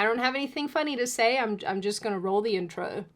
I don't have anything funny to say. I'm just gonna roll the intro.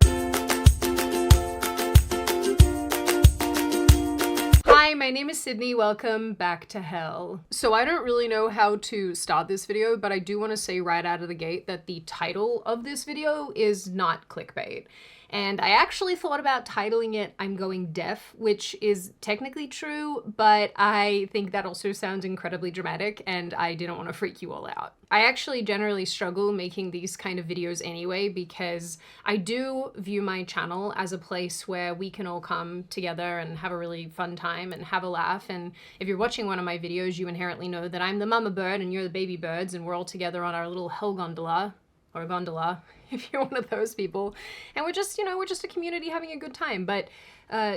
Hi, my name is Sydney. Welcome back to hell. So I don't really know how to start this video, but I do want to say right out of the gate that the title of this video is not clickbait. And I actually thought about titling it I'm Going Deaf, which is technically true, but I think that also sounds incredibly dramatic and I didn't want to freak you all out. I actually generally struggle making these kind of videos anyway because I do view my channel as a place where we can all come together and have a really fun time and have a laugh. And if you're watching one of my videos, you inherently know that I'm the mama bird and you're the baby birds and we're all together on our little hell gondola, or a gondola, if you're one of those people. And we're just, we're just a community having a good time. But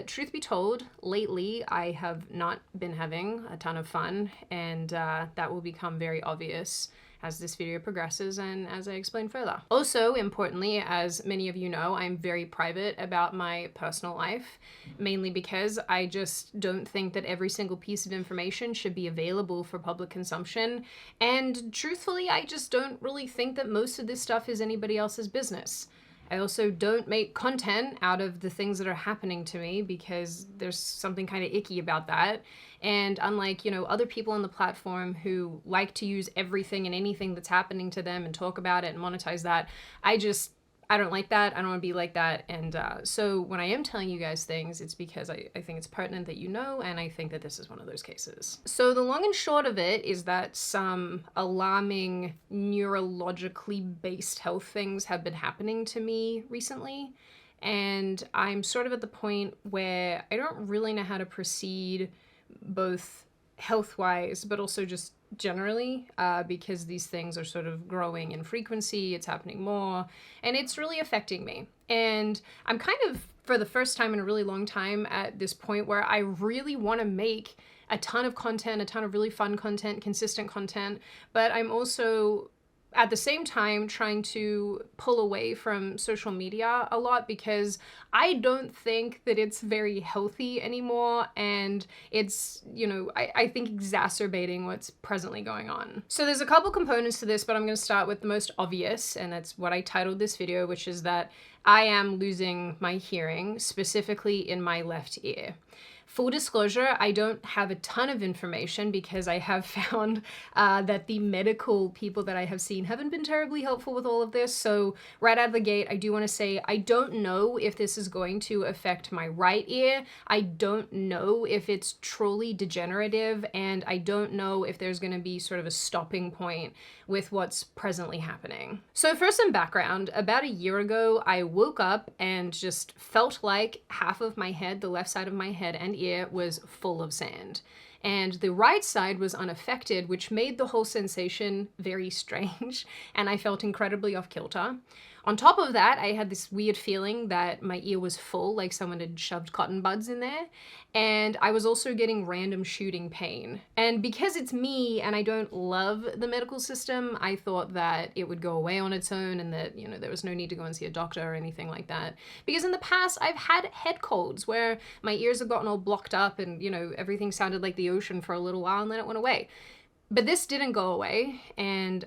truth be told, lately I have not been having a ton of fun, and that will become very obvious as this video progresses and as I explain further. Also, importantly, as many of you know, I'm very private about my personal life, mainly because I just don't think that every single piece of information should be available for public consumption. And truthfully, I just don't really think that most of this stuff is anybody else's business. I also don't make content out of the things that are happening to me because there's something kind of icky about that. And unlike, other people on the platform who like to use everything and anything that's happening to them and talk about it and monetize that, I don't like that. I don't want to be like that. And so when I am telling you guys things, it's because I think it's pertinent that you know, and I think that this is one of those cases. So the long and short of it is that some alarming neurologically based health things have been happening to me recently. And I'm sort of at the point where I don't really know how to proceed both health-wise, but also just generally, because these things are sort of growing in frequency, it's happening more, and it's really affecting me. And I'm kind of, for the first time in a really long time, at this point where I really want to make a ton of content, a ton of really fun content, consistent content, but I'm also at the same time trying to pull away from social media a lot because I don't think that it's very healthy anymore, and it's, I think exacerbating what's presently going on. So there's a couple components to this, but I'm going to start with the most obvious, and that's what I titled this video, which is that I am losing my hearing, specifically in my left ear. Full disclosure, I don't have a ton of information because I have found that the medical people that I have seen haven't been terribly helpful with all of this. So right out of the gate, I do want to say I don't know if this is going to affect my right ear. I don't know if it's truly degenerative, and I don't know if there's going to be sort of a stopping point with what's presently happening. So for some background, about a year ago, I woke up and just felt like half of my head, the left side of my head and ear, was full of sand. And the right side was unaffected, which made the whole sensation very strange, and I felt incredibly off kilter. On top of that, I had this weird feeling that my ear was full, like someone had shoved cotton buds in there, and I was also getting random shooting pain. And because it's me and I don't love the medical system, I thought that it would go away on its own and that, there was no need to go and see a doctor or anything like that. Because in the past, I've had head colds where my ears have gotten all blocked up and, everything sounded like the ocean for a little while and then it went away. But this didn't go away, and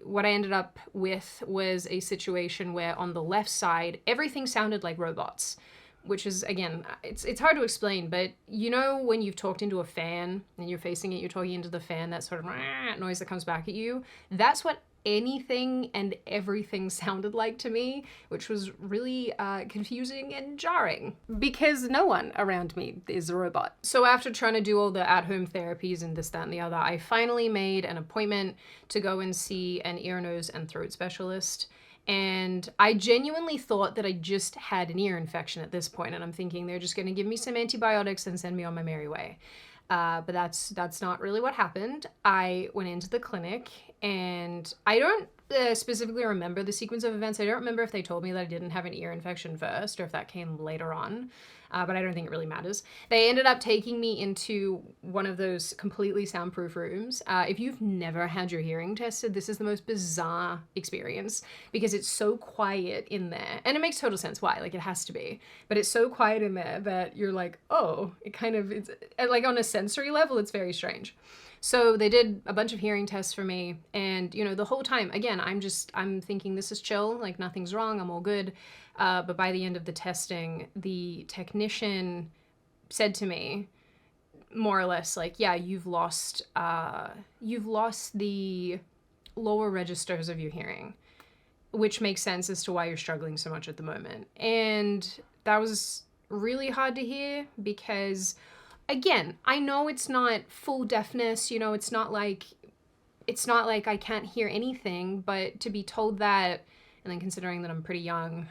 what I ended up with was a situation where on the left side, everything sounded like robots, which is, again, it's hard to explain, but when you've talked into a fan and you're facing it, you're talking into the fan, that sort of noise that comes back at you, that's what anything and everything sounded like to me, which was really confusing and jarring because no one around me is a robot. So after trying to do all the at-home therapies and this, that, and the other, I finally made an appointment to go and see an ear, nose, and throat specialist. And I genuinely thought that I just had an ear infection at this point, and I'm thinking they're just going to give me some antibiotics and send me on my merry way. But that's not really what happened. I went into the clinic, and I don't specifically remember the sequence of events. I don't remember if they told me that I didn't have an ear infection first or if that came later on, but I don't think it really matters. They ended up taking me into one of those completely soundproof rooms. If you've never had your hearing tested, this is the most bizarre experience because it's so quiet in there. And it makes total sense why, like it has to be. But it's so quiet in there that you're like, oh, it's like on a sensory level, it's very strange. So they did a bunch of hearing tests for me, and you know, the whole time, again, I'm thinking this is chill, like nothing's wrong, I'm all good. But by the end of the testing, the technician said to me, more or less, like, yeah, you've lost the lower registers of your hearing, which makes sense as to why you're struggling so much at the moment. And that was really hard to hear because, again, I know it's not full deafness, you know, it's not like I can't hear anything, but to be told that, and then considering that I'm pretty young,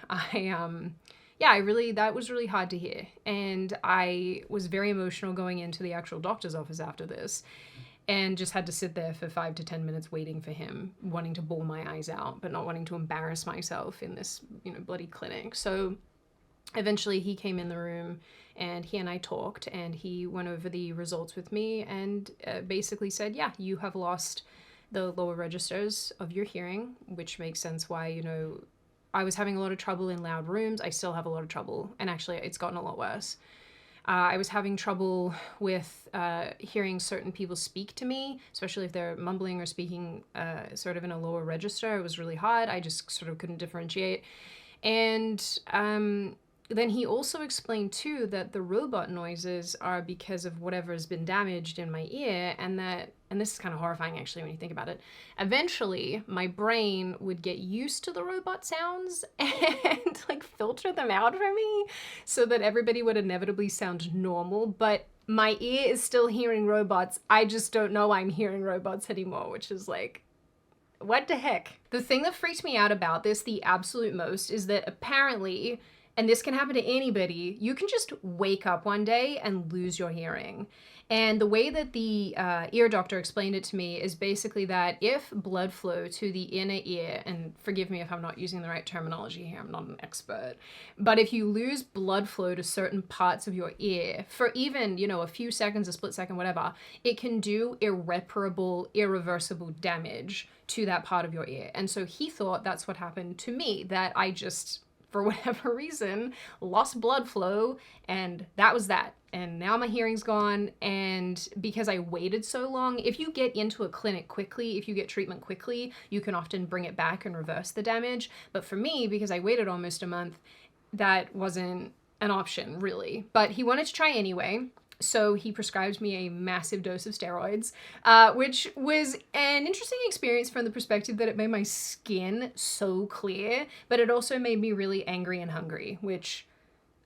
that was really hard to hear. And I was very emotional going into the actual doctor's office after this, and just had to sit there for 5 to 10 minutes waiting for him, wanting to bawl my eyes out, but not wanting to embarrass myself in this, you know, bloody clinic. So eventually he came in the room and he and I talked, and he went over the results with me and basically said, yeah, you have lost the lower registers of your hearing, which makes sense why, you know, I was having a lot of trouble in loud rooms. I still have a lot of trouble, and actually it's gotten a lot worse. I was having trouble with hearing certain people speak to me, especially if they're mumbling or speaking sort of in a lower register. It was really hard. I just sort of couldn't differentiate. And then he also explained too that the robot noises are because of whatever has been damaged in my ear, and this is kind of horrifying actually when you think about it, eventually my brain would get used to the robot sounds and like filter them out for me so that everybody would inevitably sound normal, but my ear is still hearing robots. I just don't know I'm hearing robots anymore, which is like, what the heck? The thing that freaked me out about this the absolute most is that apparently, and this can happen to anybody, you can just wake up one day and lose your hearing. And the way that the ear doctor explained it to me is basically that if blood flow to the inner ear, and forgive me if I'm not using the right terminology here, I'm not an expert, but if you lose blood flow to certain parts of your ear for even, you know, a few seconds, a split second, whatever, it can do irreparable, irreversible damage to that part of your ear. And so he thought that's what happened to me, that I just, for whatever reason, lost blood flow, and that was that. And now my hearing's gone, and because I waited so long, if you get into a clinic quickly, if you get treatment quickly, you can often bring it back and reverse the damage. But for me, because I waited almost a month, that wasn't an option, really. But he wanted to try anyway. So he prescribed me a massive dose of steroids, which was an interesting experience from the perspective that it made my skin so clear, but it also made me really angry and hungry, which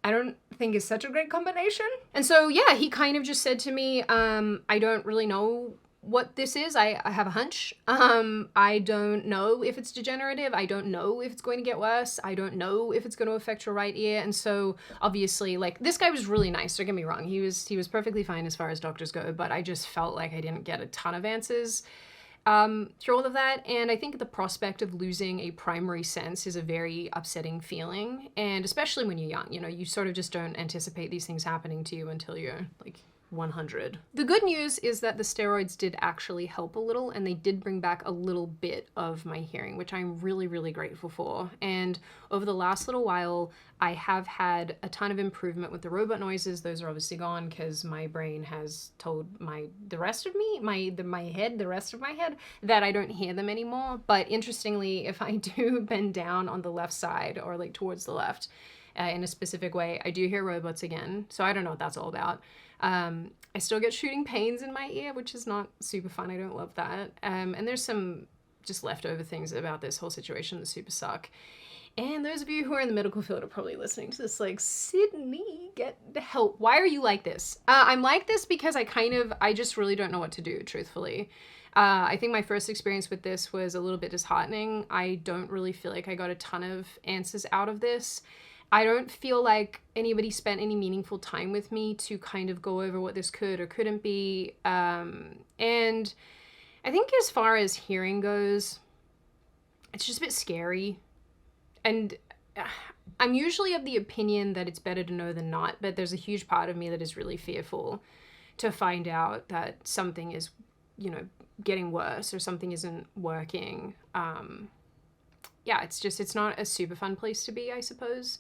I don't think is such a great combination. And so, yeah, he kind of just said to me, I don't really know what this is. I have a hunch. I don't know if it's degenerative. I don't know if it's going to get worse. I don't know if it's going to affect your right ear. And so obviously, like, this guy was really nice, don't get me wrong. He was perfectly fine as far as doctors go, but I just felt like I didn't get a ton of answers through all of that. And I think the prospect of losing a primary sense is a very upsetting feeling. And especially when you're young, you know, you sort of just don't anticipate these things happening to you until you're like 100. The good news is that the steroids did actually help a little, and they did bring back a little bit of my hearing, which I'm really, really grateful for. And over the last little while, I have had a ton of improvement with the robot noises. Those are obviously gone because my brain has told the rest of my head, that I don't hear them anymore. But interestingly, if I do bend down on the left side or like towards the left in a specific way, I do hear robots again. So I don't know what that's all about. I still get shooting pains in my ear, which is not super fun. I don't love that. And there's some just leftover things about this whole situation that super suck. And those of you who are in the medical field are probably listening to this like, Sydney, get the help. Why are you like this? I'm like this because I just really don't know what to do, truthfully. I think my first experience with this was a little bit disheartening. I don't really feel like I got a ton of answers out of this. I don't feel like anybody spent any meaningful time with me to kind of go over what this could or couldn't be. And I think as far as hearing goes, it's just a bit scary. And I'm usually of the opinion that it's better to know than not, but there's a huge part of me that is really fearful to find out that something is, you know, getting worse or something isn't working. Yeah, it's not a super fun place to be, I suppose.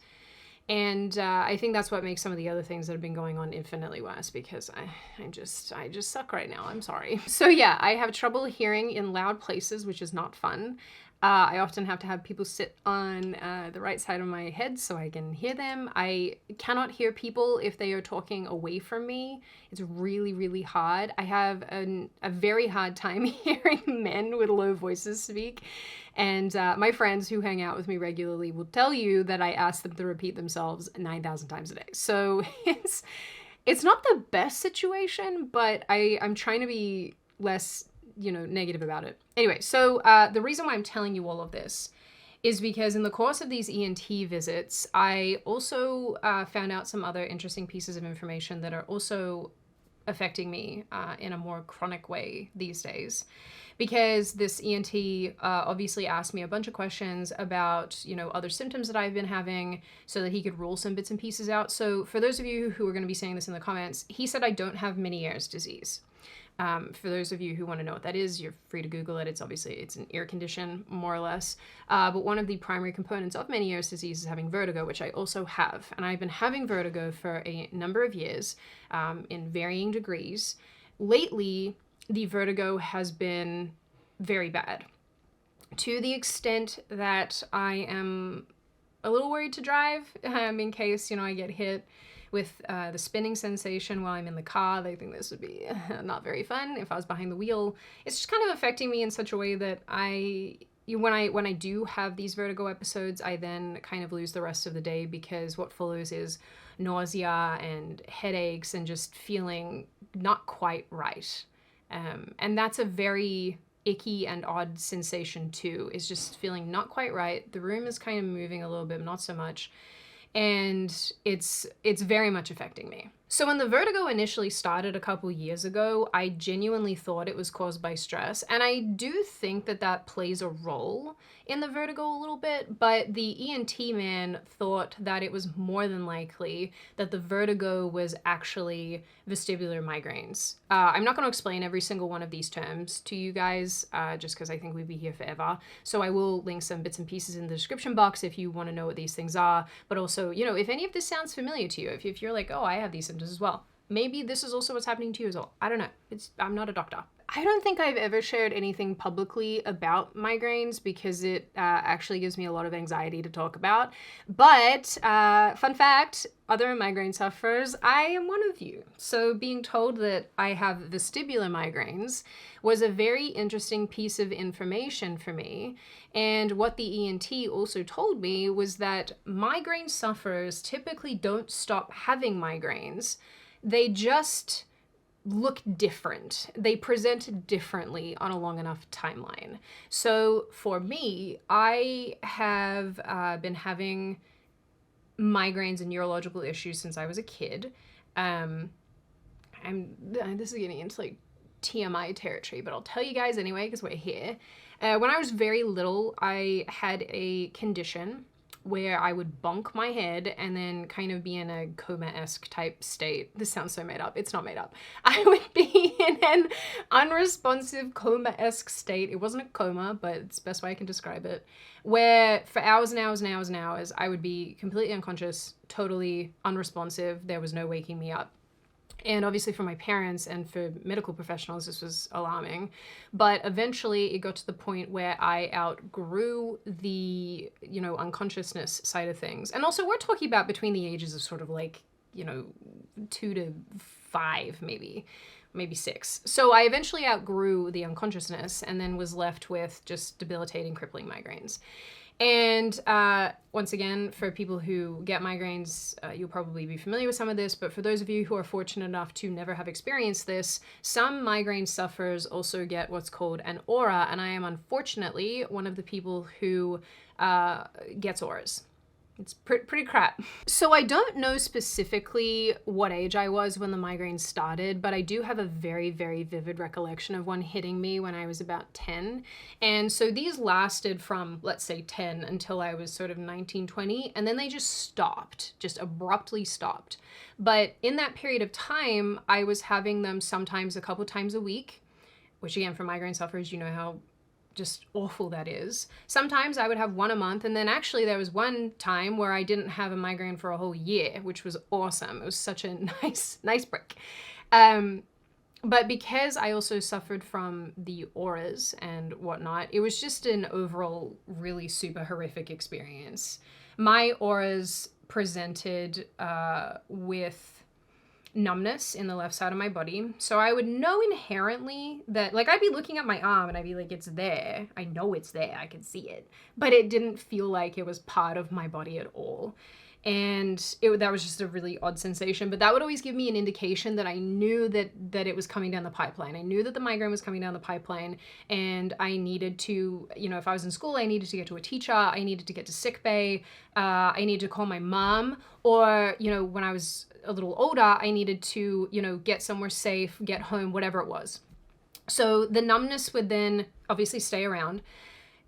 And I think that's what makes some of the other things that have been going on infinitely worse, because I just suck right now. I'm sorry. So yeah, I have trouble hearing in loud places, which is not fun. I often have to have people sit on the right side of my head so I can hear them. I cannot hear people if they are talking away from me. It's really, really hard. I have a very hard time hearing men with low voices speak. And my friends who hang out with me regularly will tell you that I ask them to repeat themselves 9,000 times a day. So it's not the best situation, but I'm trying to be less negative about it. Anyway, so the reason why I'm telling you all of this is because in the course of these ENT visits, I also found out some other interesting pieces of information that are also affecting me in a more chronic way these days. Because this ENT obviously asked me a bunch of questions about, other symptoms that I've been having so that he could rule some bits and pieces out. So for those of you who are going to be saying this in the comments, he said I don't have Meniere's disease. For those of you who want to know what that is, you're free to Google it. It's an ear condition, more or less. But one of the primary components of Meniere's disease is having vertigo, which I also have. And I've been having vertigo for a number of years in varying degrees. Lately, the vertigo has been very bad, to the extent that I am a little worried to drive in case, I get hit with the spinning sensation while I'm in the car. They think this would be not very fun if I was behind the wheel. It's just kind of affecting me in such a way that when I do have these vertigo episodes, I then kind of lose the rest of the day, because what follows is nausea and headaches and just feeling not quite right. And that's a very icky and odd sensation too, is just feeling not quite right. The room is kind of moving a little bit, not so much. And it's very much affecting me. So when the vertigo initially started a couple years ago, I genuinely thought it was caused by stress. And I do think that that plays a role in the vertigo a little bit, but the ENT man thought that it was more than likely that the vertigo was actually vestibular migraines. I'm not going to explain every single one of these terms to you guys, just because I think we'd be here forever. So I will link some bits and pieces in the description box if you want to know what these things are. But also, if any of this sounds familiar to you, if you're like, oh, I have these symptoms as well, maybe this is also what's happening to you as well. I don't know. I'm not a doctor. I don't think I've ever shared anything publicly about migraines because it actually gives me a lot of anxiety to talk about. But fun fact, other migraine sufferers, I am one of you. So being told that I have vestibular migraines was a very interesting piece of information for me. And what the ENT also told me was that migraine sufferers typically don't stop having migraines. They just look different. They present differently on a long enough timeline. So for me, I have been having migraines and neurological issues since I was a kid. This is getting into like TMI territory, but I'll tell you guys anyway because we're here. When I was very little, I had a condition where I would bonk my head and then kind of be in a coma-esque type state. This sounds so made up. It's not made up. I would be in an unresponsive coma-esque state. It wasn't a coma, but it's the best way I can describe it. Where for hours and hours and hours and hours, I would be completely unconscious, totally unresponsive. There was no waking me up. And obviously for my parents and for medical professionals, this was alarming. But eventually it got to the point where I outgrew the, unconsciousness side of things. And also we're talking about between the ages of sort of like, 2 to 5, maybe 6. So I eventually outgrew the unconsciousness and then was left with just debilitating, crippling migraines. And once again, for people who get migraines, you'll probably be familiar with some of this, but for those of you who are fortunate enough to never have experienced this, some migraine sufferers also get what's called an aura, and I am unfortunately one of the people who gets auras. It's pretty crap. So I don't know specifically what age I was when the migraines started, but I do have a very, very vivid recollection of one hitting me when I was about 10. And so these lasted from, let's say, 10 until I was sort of 19, 20, and then they just stopped, just abruptly stopped. But in that period of time, I was having them sometimes a couple times a week, which again, for migraine sufferers, you know how just awful that is. Sometimes I would have one a month, and then actually there was one time where I didn't have a migraine for a whole year, which was awesome. It was such a nice break. But because I also suffered from the auras and whatnot, it was just an overall really super horrific experience. My auras presented with numbness in the left side of my body. So I would know inherently that, like, I'd be looking at my arm and I'd be like, it's there. I know it's there. I can see it. But it didn't feel like it was part of my body at all. And that was just a really odd sensation. But that would always give me an indication that I knew that it was coming down the pipeline. I knew that the migraine was coming down the pipeline, and I needed to, you know, if I was in school, I needed to get to a teacher. I needed to get to sick bay. I needed to call my mom, or, you know, when I was a little older, I needed to, you know, get somewhere safe, get home, whatever it was. So the numbness would then obviously stay around.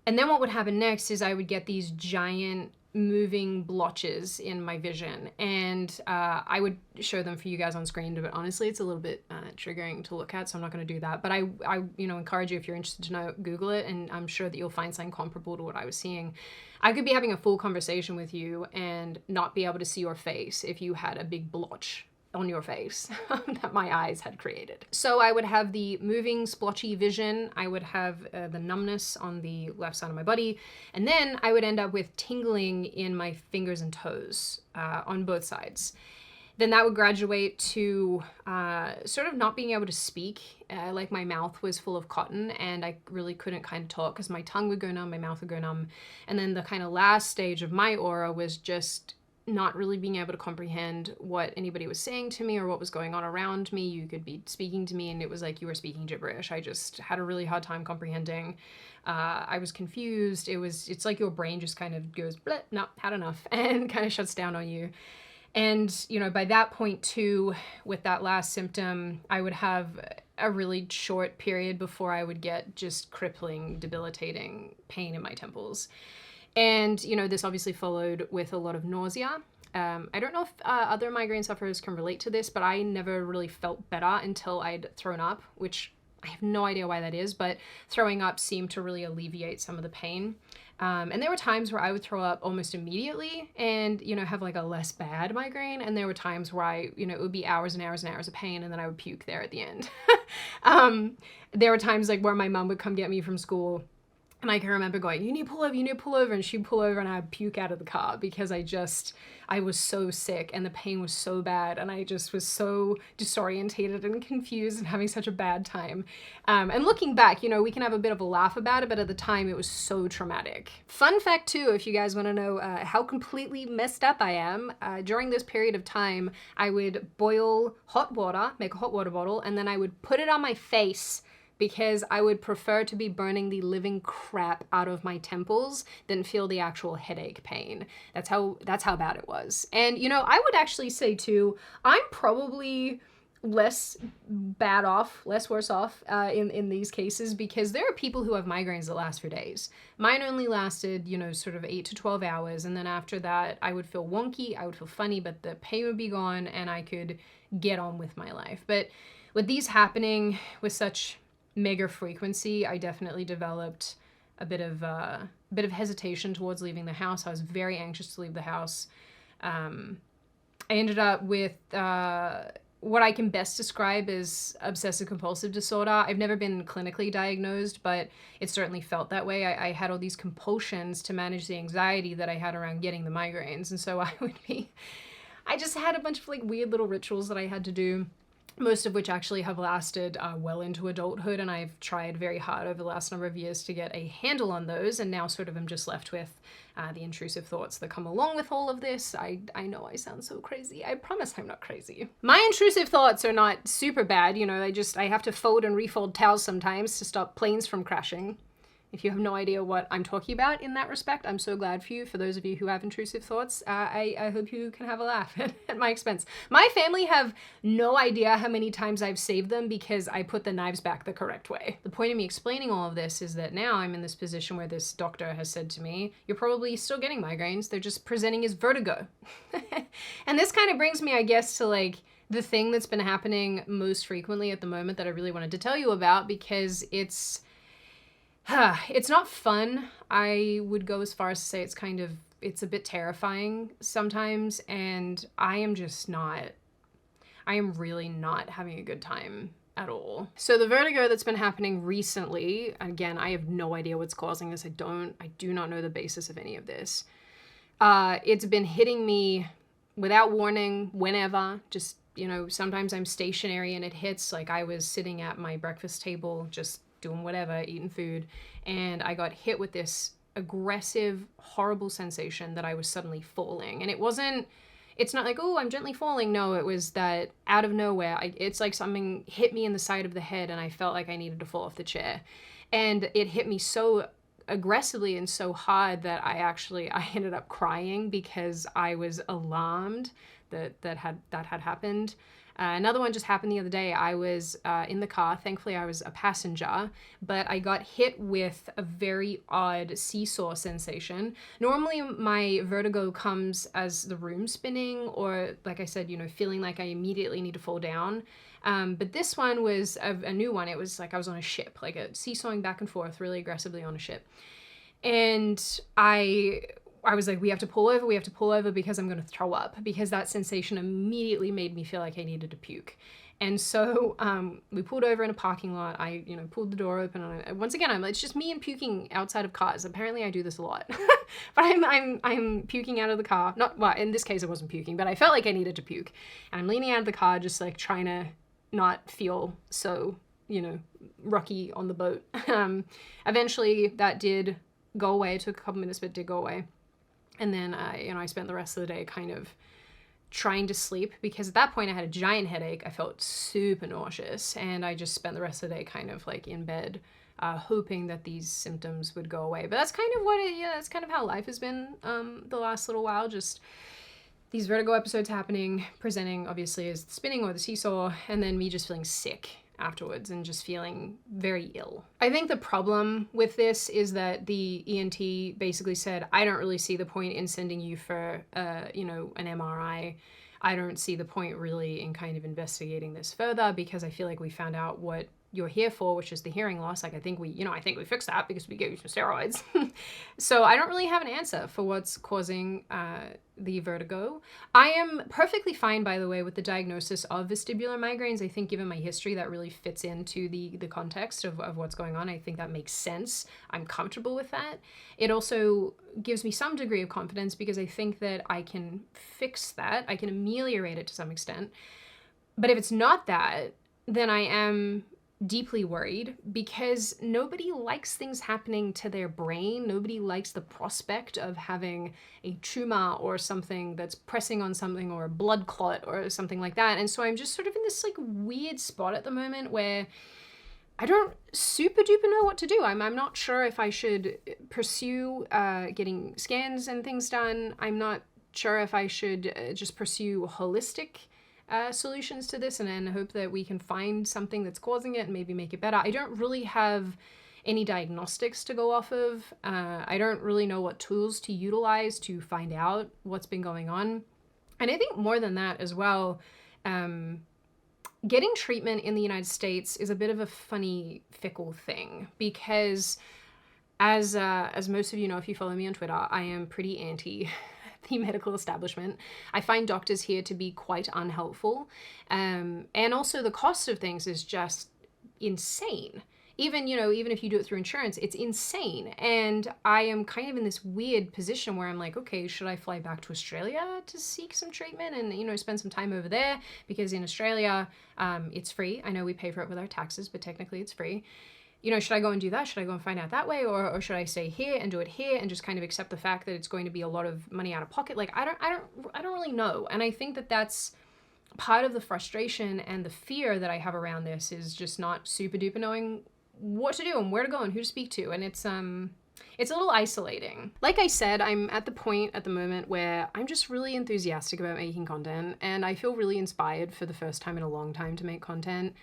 And then what would happen next is I would get these giant moving blotches in my vision, and I would show them for you guys on screen, but honestly it's a little bit triggering to look at, so I'm not going to do that. But I you know, encourage you, if you're interested to know, Google it, and I'm sure that you'll find something comparable to what I was seeing. I could be having a full conversation with you and not be able to see your face if you had a big blotch on your face that my eyes had created. So I would have the moving splotchy vision, I would have the numbness on the left side of my body, and then I would end up with tingling in my fingers and toes on both sides. Then that would graduate to sort of not being able to speak, like my mouth was full of cotton and I really couldn't kind of talk because my tongue would go numb, my mouth would go numb. And then the kind of last stage of my aura was just not really being able to comprehend what anybody was saying to me or what was going on around me. You could be speaking to me and it was like you were speaking gibberish. I just had a really hard time comprehending. I was confused. It's like your brain just kind of goes, bleh, no, had enough, and kind of shuts down on you. And, you know, by that point too, with that last symptom, I would have a really short period before I would get just crippling, debilitating pain in my temples. And, you know, this obviously followed with a lot of nausea. I don't know if other migraine sufferers can relate to this, but I never really felt better until I'd thrown up, which I have no idea why that is, but throwing up seemed to really alleviate some of the pain. And there were times where I would throw up almost immediately and, you know, have like a less bad migraine. And there were times where it would be hours and hours and hours of pain, and then I would puke there at the end. There were times like where my mom would come get me from school, and I can remember going, you need to pull over, and she'd pull over and I'd puke out of the car because I was so sick and the pain was so bad, and I just was so disorientated and confused and having such a bad time. And looking back, you know, we can have a bit of a laugh about it, but at the time it was so traumatic. Fun fact too, if you guys want to know how completely messed up I am, during this period of time, I would boil hot water, make a hot water bottle, and then I would put it on my face, because I would prefer to be burning the living crap out of my temples than feel the actual headache pain. That's how bad it was. And, you know, I would actually say too, I'm probably less worse off in these cases, because there are people who have migraines that last for days. Mine only lasted, you know, sort of 8 to 12 hours. And then after that, I would feel wonky, I would feel funny, but the pain would be gone and I could get on with my life. But with these happening with such mega frequency, I definitely developed a bit of hesitation towards leaving the house. I was very anxious to leave the house. I ended up with what I can best describe as obsessive compulsive disorder. I've never been clinically diagnosed, but it certainly felt that way. I had all these compulsions to manage the anxiety that I had around getting the migraines. And so I just had a bunch of like weird little rituals that I had to do, most of which actually have lasted well into adulthood, and I've tried very hard over the last number of years to get a handle on those, and now sort of am just left with the intrusive thoughts that come along with all of this. I know I sound so crazy. I promise I'm not crazy. My intrusive thoughts are not super bad, you know, I have to fold and refold towels sometimes to stop planes from crashing. If you have no idea what I'm talking about in that respect, I'm so glad for you. For those of you who have intrusive thoughts, I hope you can have a laugh at my expense. My family have no idea how many times I've saved them because I put the knives back the correct way. The point of me explaining all of this is that now I'm in this position where this doctor has said to me, you're probably still getting migraines, they're just presenting as vertigo. And this kind of brings me, I guess, to like the thing that's been happening most frequently at the moment that I really wanted to tell you about, because It's not fun. I would go as far as to say it's a bit terrifying sometimes, and I am really not having a good time at all. So the vertigo that's been happening recently, again, I have no idea what's causing this. I do not know the basis of any of this. It's been hitting me without warning, whenever, just, sometimes I'm stationary and it hits. Like, I was sitting at my breakfast table, just doing whatever, eating food, and I got hit with this aggressive, horrible sensation that I was suddenly falling. And it's not like, oh, I'm gently falling. No, it was that out of nowhere, it's like something hit me in the side of the head and I felt like I needed to fall off the chair. And it hit me so aggressively and so hard that I ended up crying because I was alarmed that had happened. Another one just happened the other day. I was in the car. Thankfully, I was a passenger, but I got hit with a very odd seesaw sensation. Normally, my vertigo comes as the room spinning or, like I said, feeling like I immediately need to fall down. But this one was a new one. It was like I was on a ship, like a seesawing back and forth really aggressively on a ship. And I was like, we have to pull over because I'm going to throw up, because that sensation immediately made me feel like I needed to puke. And so we pulled over in a parking lot. I, pulled the door open, and once again, it's just me and puking outside of cars. Apparently I do this a lot, but I'm puking out of the car. In this case, I wasn't puking, but I felt like I needed to puke. And I'm leaning out of the car, just like trying to not feel so, rocky on the boat. Eventually that did go away. It took a couple minutes, but it did go away. And then, I spent the rest of the day kind of trying to sleep, because at that point I had a giant headache. I felt super nauseous, and I just spent the rest of the day kind of like in bed, hoping that these symptoms would go away. But that's kind of that's kind of how life has been the last little while. Just these vertigo episodes happening, presenting obviously as the spinning or the seesaw, and then me just feeling sick afterwards and just feeling very ill. I think the problem with this is that the ENT basically said, I don't really see the point in sending you for, an MRI. I don't see the point really in kind of investigating this further, because I feel like we found out what you're here for, which is the hearing loss. Like, I think we fixed that because we gave you some steroids. So I don't really have an answer for what's causing the vertigo. I am perfectly fine, by the way, with the diagnosis of vestibular migraines. I think given my history, that really fits into the context of what's going on. I think that makes sense. I'm comfortable with that. It also gives me some degree of confidence, because I think that I can fix that. I can ameliorate it to some extent. But if it's not that, then I am deeply worried, because nobody likes things happening to their brain. Nobody likes the prospect of having a tumor or something that's pressing on something, or a blood clot or something like that. And so I'm just sort of in this like weird spot at the moment where I don't super duper know what to do. I'm not sure if I should pursue getting scans and things done. I'm not sure if I should just pursue holistic solutions to this and hope that we can find something that's causing it and maybe make it better. I don't really have any diagnostics to go off of. I don't really know what tools to utilize to find out what's been going on. And I think more than that as well, getting treatment in the United States is a bit of a funny, fickle thing, because as most of you know, if you follow me on Twitter, I am pretty anti the medical establishment. I find doctors here to be quite unhelpful. And also the cost of things is just insane. Even if you do it through insurance, it's insane. And I am kind of in this weird position where I'm like, okay, should I fly back to Australia to seek some treatment and, spend some time over there? Because in Australia, it's free. I know we pay for it with our taxes, but technically it's free. Should I go and do that? Should I go and find out that way? Or should I stay here and do it here and just kind of accept the fact that it's going to be a lot of money out of pocket? Like, I don't really know. And I think that that's part of the frustration and the fear that I have around this, is just not super duper knowing what to do and where to go and who to speak to. And it's a little isolating. Like I said, I'm at the point at the moment where I'm just really enthusiastic about making content, and I feel really inspired for the first time in a long time to make content.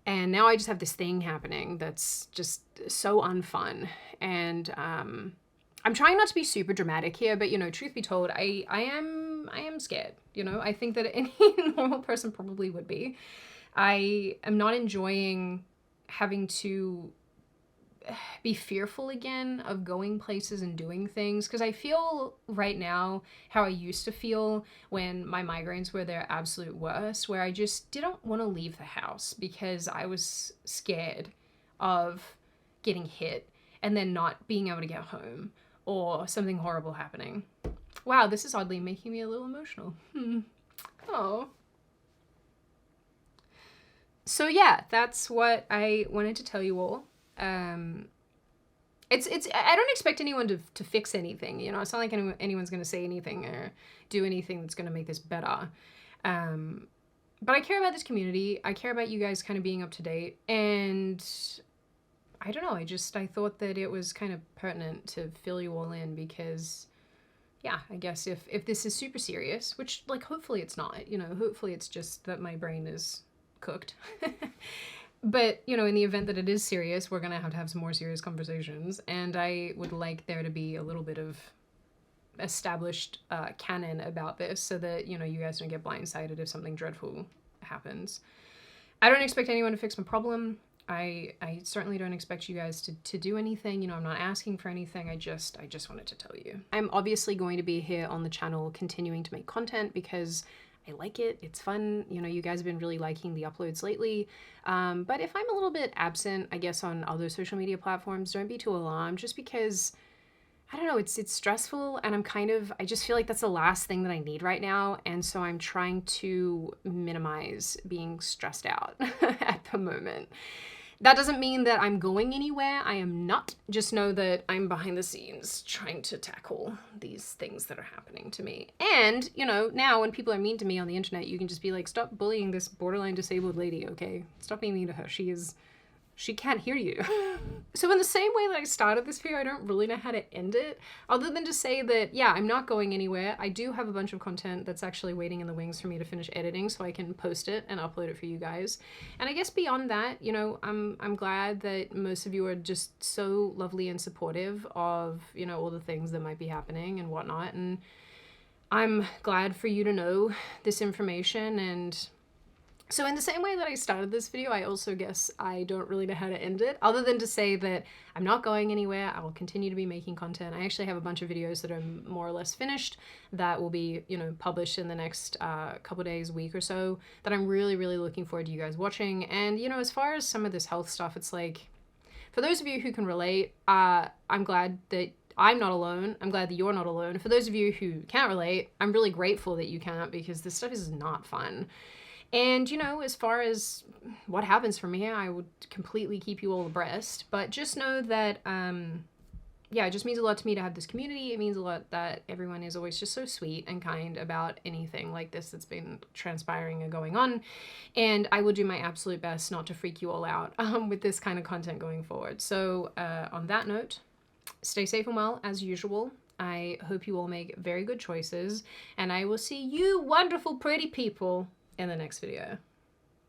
And now I just have this thing happening that's just so unfun. And I'm trying not to be super dramatic here, but truth be told, I am scared. I think that any normal person probably would be. I am not enjoying having to be fearful again of going places and doing things, because I feel right now how I used to feel when my migraines were their absolute worst, where I just didn't want to leave the house because I was scared of getting hit and then not being able to get home or something horrible happening. Wow, this is oddly making me a little emotional. Oh. So yeah, that's what I wanted to tell you all. It's I don't expect anyone to fix anything, you know. It's not like anyone's going to say anything or do anything that's going to make this better. But I care about this community. I care about you guys kind of being up to date, and I don't know, I thought that it was kind of pertinent to fill you all in, because yeah, I guess if this is super serious, which, like, hopefully it's not, you know, hopefully it's just that my brain is cooked. But, you know, in the event that it is serious, we're going to have some more serious conversations. And I would like there to be a little bit of established canon about this, so that, you know, you guys don't get blindsided if something dreadful happens. I don't expect anyone to fix my problem. I certainly don't expect you guys to do anything. You know, I'm not asking for anything. I just wanted to tell you. I'm obviously going to be here on the channel continuing to make content because I like it. It's fun. You know, you guys have been really liking the uploads lately. But if I'm a little bit absent, I guess, on other social media platforms, don't be too alarmed, just because, I don't know, it's stressful, and I just feel like that's the last thing that I need right now. And so I'm trying to minimize being stressed out at the moment. That doesn't mean that I'm going anywhere. I am not. Just know that I'm behind the scenes trying to tackle these things that are happening to me. And, you know, now when people are mean to me on the internet, you can just be like, stop bullying this borderline disabled lady, okay? Stop being mean to her. She can't hear you. So in the same way that I started this video, I don't really know how to end it, other than to say that, yeah, I'm not going anywhere. I do have a bunch of content that's actually waiting in the wings for me to finish editing so I can post it and upload it for you guys. And I guess beyond that, you know, I'm glad that most of you are just so lovely and supportive of, you know, all the things that might be happening and whatnot. And I'm glad for you to know this information. And so in the same way that I started this video, I also guess I don't really know how to end it, other than to say that I'm not going anywhere. I will continue to be making content. I actually have a bunch of videos that are more or less finished that will be, you know, published in the next couple days, week or so, that I'm really, really looking forward to you guys watching. And, you know, as far as some of this health stuff, it's like, for those of you who can relate, I'm glad that I'm not alone. I'm glad that you're not alone. For those of you who can't relate, I'm really grateful that you can't, because this stuff is not fun. And, you know, as far as what happens from here, I would completely keep you all abreast. But just know that, yeah, it just means a lot to me to have this community. It means a lot that everyone is always just so sweet and kind about anything like this that's been transpiring and going on. And I will do my absolute best not to freak you all out with this kind of content going forward. So on that note, stay safe and well, as usual. I hope you all make very good choices. And I will see you wonderful, pretty people in the next video.